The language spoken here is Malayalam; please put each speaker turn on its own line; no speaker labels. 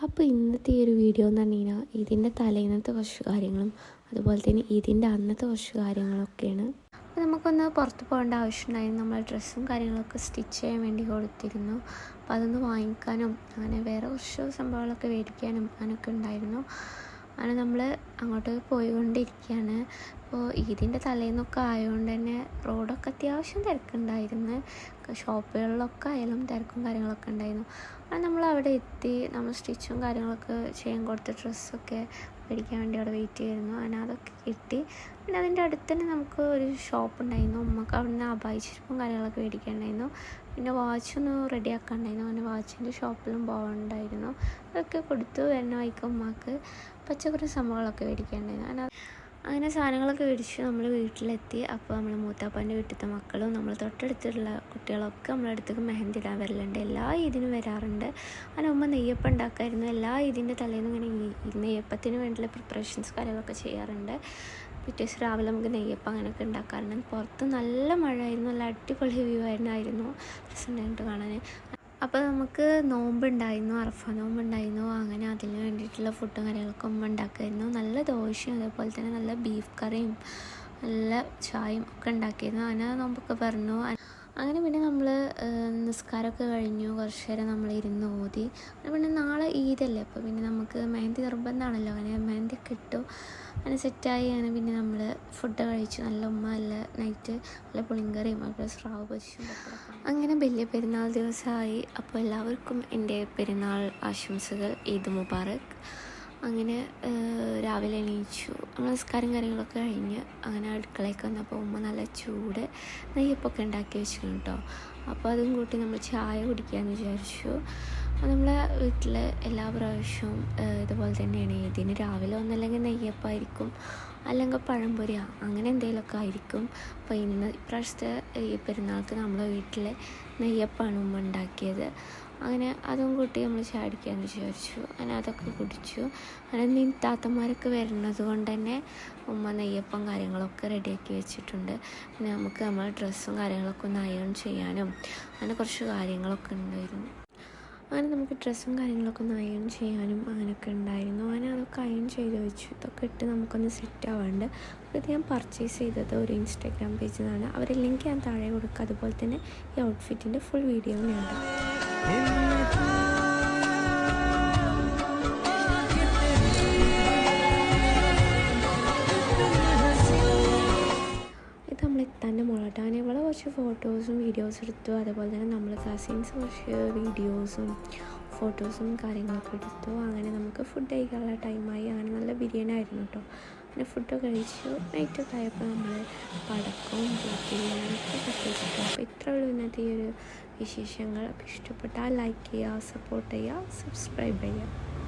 അപ്പോൾ ഇന്നത്തെ ഈ ഒരു വീഡിയോ എന്ന് പറഞ്ഞു കഴിഞ്ഞാൽ ഇതിൻ്റെ തലേന്നത്തെ കുറച്ച് കാര്യങ്ങളും അതുപോലെ തന്നെ ഇതിൻ്റെ അന്നത്തെ കുറച്ച് കാര്യങ്ങളൊക്കെയാണ്. അപ്പോൾ നമുക്കൊന്ന് പുറത്ത് പോകേണ്ട ആവശ്യമുണ്ടായിരുന്നു. നമ്മൾ ഡ്രസ്സും കാര്യങ്ങളൊക്കെ സ്റ്റിച്ച് ചെയ്യാൻ വേണ്ടി കൊടുത്തിരുന്നു. അപ്പോൾ അതൊന്ന് വാങ്ങിക്കാനും അങ്ങനെ വേറെ കുറച്ച് സംഭവങ്ങളൊക്കെ മേടിക്കാനും അങ്ങനെയൊക്കെ ഉണ്ടായിരുന്നു. അങ്ങനെ നമ്മൾ അങ്ങോട്ട് പോയിക്കൊണ്ടിരിക്കുകയാണ്. അപ്പോൾ ഇതിൻ്റെ തലേന്നൊക്കെ ആയതുകൊണ്ട് തന്നെ റോഡൊക്കെ അത്യാവശ്യം തിരക്കുണ്ടായിരുന്നു. ഷോപ്പുകളിലൊക്കെ ആയാലും തിരക്കും കാര്യങ്ങളൊക്കെ ഉണ്ടായിരുന്നു. അത് നമ്മൾ അവിടെ എത്തി നമ്മൾ സ്റ്റിച്ചും കാര്യങ്ങളൊക്കെ ചെയ്യാൻ കൊടുത്ത ഡ്രസ്സൊക്കെ മേടിക്കാൻ വേണ്ടി അവിടെ വെയിറ്റ് ചെയ്യുന്നു. അങ്ങനെ അതൊക്കെ കിട്ടി. പിന്നെ അതിൻ്റെ അടുത്ത് തന്നെ നമുക്ക് ഒരു ഷോപ്പ് ഉണ്ടായിരുന്നു. നമുക്ക് അവിടെ നിന്ന് അബായി ചെരുപ്പും കാര്യങ്ങളൊക്കെ മേടിക്കാനുണ്ടായിരുന്നു. പിന്നെ വാച്ചൊന്ന് റെഡിയാക്കാനുണ്ടായിരുന്നു. അങ്ങനെ വാച്ചിൻ്റെ ഷോപ്പിലും പോകാനുണ്ടായിരുന്നു. അതൊക്കെ കൊടുത്തു. വരുന്ന വഴിക്ക് ഉമ്മാക്ക് പച്ചക്കറി സംഭവങ്ങളൊക്കെ മേടിക്കാനുണ്ടായിരുന്നു. അങ്ങനെ സാധനങ്ങളൊക്കെ മേടിച്ച് നമ്മൾ വീട്ടിലെത്തി. അപ്പോൾ നമ്മൾ മൂത്താപ്പാൻ്റെ വീട്ടിലത്തെ മക്കളും നമ്മൾ തൊട്ടടുത്തുള്ള കുട്ടികളൊക്കെ നമ്മളെ അടുത്തേക്ക് മെഹന്തി ഇടാൻ വരലുണ്ട്. എല്ലാ ഇതിനും വരാറുണ്ട്. അങ്ങനെ ഉമ്മ നെയ്യപ്പം ഉണ്ടാക്കായിരുന്നു. എല്ലാ ഇതിൻ്റെ തലേന്നും ഇങ്ങനെ നെയ്യപ്പത്തിന് വേണ്ടിയുള്ള പ്രിപ്പറേഷൻസ് കാര്യങ്ങളൊക്കെ ചെയ്യാറുണ്ട്. പിറ്റേ ദിവസം രാവിലെ നമുക്ക് നെയ്യപ്പം അങ്ങനെയൊക്കെ ഉണ്ടാക്കാറുണ്ട്. പുറത്ത് നല്ല മഴയായിരുന്നു. നല്ല അടിപൊളി വ്യൂ ആയിരുന്നു രസമുണ്ടായിട്ട് കാണാൻ. അപ്പോൾ നമുക്ക് നോമ്പുണ്ടായിരുന്നു, അറഫ നോമ്പുണ്ടായിരുന്നു. അങ്ങനെ അതിന് വേണ്ടിയിട്ടുള്ള ഫുഡും കാര്യങ്ങളൊക്കെ ഉമ്മ ഉണ്ടാക്കുമായിരുന്നു. നല്ല ദോശയും അതേപോലെ തന്നെ നല്ല ബീഫ് കറിയും നല്ല ചായയും ഒക്കെ ഉണ്ടാക്കിയിരുന്നു. അങ്ങനെ നോമ്പൊക്കെ പറഞ്ഞു. അങ്ങനെ പിന്നെ നമ്മൾ നിസ്കാരമൊക്കെ കഴിഞ്ഞു. കുറച്ച് നേരം നമ്മൾ ഇരുന്ന് ഓതി. പിന്നെ നാളെ ഈദല്ലേ, അപ്പോൾ പിന്നെ നമുക്ക് മെഹന്തി നിർബന്ധമാണല്ലോ. അങ്ങനെ മെഹന്തി ഒക്കെ ഇട്ടു. അങ്ങനെ സെറ്റായി. അങ്ങനെ പിന്നെ നമ്മൾ ഫുഡ് കഴിച്ചു. നല്ല ഉമ്മ നല്ല നൈറ്റ് നല്ല പുളിങ്കറിയും അതുപോലെ സ്രാവ് പൊരിച്ചും അങ്ങനെ വലിയ പെരുന്നാൾ ദിവസമായി. അപ്പോൾ എല്ലാവർക്കും എൻ്റെ പെരുന്നാൾ ആശംസകൾ. ഈദ് മുബാറക്. അങ്ങനെ രാവിലെ എണീച്ചു. നമ്മൾ നിസ്കാരം കാര്യങ്ങളൊക്കെ കഴിഞ്ഞ് അങ്ങനെ അടുക്കളയ്ക്ക് വന്നപ്പോൾ ഉമ്മ നല്ല ചൂട് നെയ്യപ്പൊക്കെ ഉണ്ടാക്കി വെച്ചിരുന്നു കേട്ടോ. അപ്പോൾ അതും കൂട്ടി നമ്മൾ ചായ കുടിക്കാമെന്ന് വിചാരിച്ചു. നമ്മളെ വീട്ടിൽ എല്ലാ പ്രാവശ്യവും ഇതുപോലെ തന്നെയാണ്. ഇതിന് രാവിലെ ഒന്നല്ലെങ്കിൽ നെയ്യപ്പമായിരിക്കും, അല്ലെങ്കിൽ പഴംപൊരിയോ അങ്ങനെ എന്തെങ്കിലുമൊക്കെ ആയിരിക്കും. അപ്പോൾ ഇപ്രാവശ്യത്തെ ഈ പെരുന്നാൾക്ക് നമ്മളെ വീട്ടിൽ നെയ്യപ്പമാണ് ഉമ്മ ഉണ്ടാക്കിയത്. അങ്ങനെ അതും കൂട്ടി നമ്മൾ ചാടിക്കാമെന്ന് വിചാരിച്ചു. അങ്ങനെ അതൊക്കെ കുടിച്ചു. അങ്ങനെ താത്തമാരൊക്കെ വരുന്നത് കൊണ്ട് തന്നെ ഉമ്മ നെയ്യപ്പം കാര്യങ്ങളൊക്കെ റെഡിയാക്കി വെച്ചിട്ടുണ്ട്. പിന്നെ നമുക്ക് നമ്മളെ ഡ്രസ്സും കാര്യങ്ങളൊക്കെ ഒന്ന് അയൺ ചെയ്യാനും അങ്ങനെ കുറച്ച് കാര്യങ്ങളൊക്കെ ഉണ്ടായിരുന്നു. അങ്ങനെ നമുക്ക് ഡ്രസ്സും കാര്യങ്ങളൊക്കെ ഒന്ന് അയൺ ചെയ്യാനും അങ്ങനെയൊക്കെ ഉണ്ടായിരുന്നു. അങ്ങനെ അതൊക്കെ അയൺ ചെയ്ത് വെച്ചു. ഇതൊക്കെ ഇട്ട് നമുക്കൊന്ന് സെറ്റ് ആവാണ്ട്. അപ്പോൾ ഇത് ഞാൻ പർച്ചേസ് ചെയ്തത് ഒരു ഇൻസ്റ്റാഗ്രാം പേജിൽ നിന്നാണ്. അവരെ ലിങ്ക് ഞാൻ താഴെ കൊടുക്കുക. അതുപോലെ തന്നെ ഈ ഔട്ട്ഫിറ്റിൻ്റെ ഫുൾ വീഡിയോ ഞാൻ ഇടാം. ഇത് നമ്മൾ എത്താൻ്റെ മുളട്ടാൻ ഇവിടെ കുറച്ച് ഫോട്ടോസും വീഡിയോസും എടുത്തു. അതുപോലെ തന്നെ നമ്മൾ കസിൻസ് കുറച്ച് വീഡിയോസും ഫോട്ടോസും കാര്യങ്ങളൊക്കെ എടുത്തു. അങ്ങനെ നമുക്ക് ഫുഡ് കഴിക്കാനുള്ള ടൈമായി. അങ്ങനെ നല്ല ബിരിയാണി ആയിരുന്നു കേട്ടോ. അങ്ങനെ ഫുഡൊക്കെ കഴിച്ചു. നൈറ്റൊക്കെ ആയപ്പോൾ നമ്മൾ പടക്കവും ബിരിയാണിയൊക്കെ കത്തിച്ചിട്ടു. അപ്പോൾ ഇത്രയേ ഉള്ളൂ ഇന്നത്തെ ഈ ഒരു വിശേഷങ്ങൾ. അപ്പോൾ ഇഷ്ടപ്പെട്ടാൽ ലൈക്ക് ചെയ്യുക, സപ്പോർട്ട് ചെയ്യുക, സബ്സ്ക്രൈബ് ചെയ്യുക.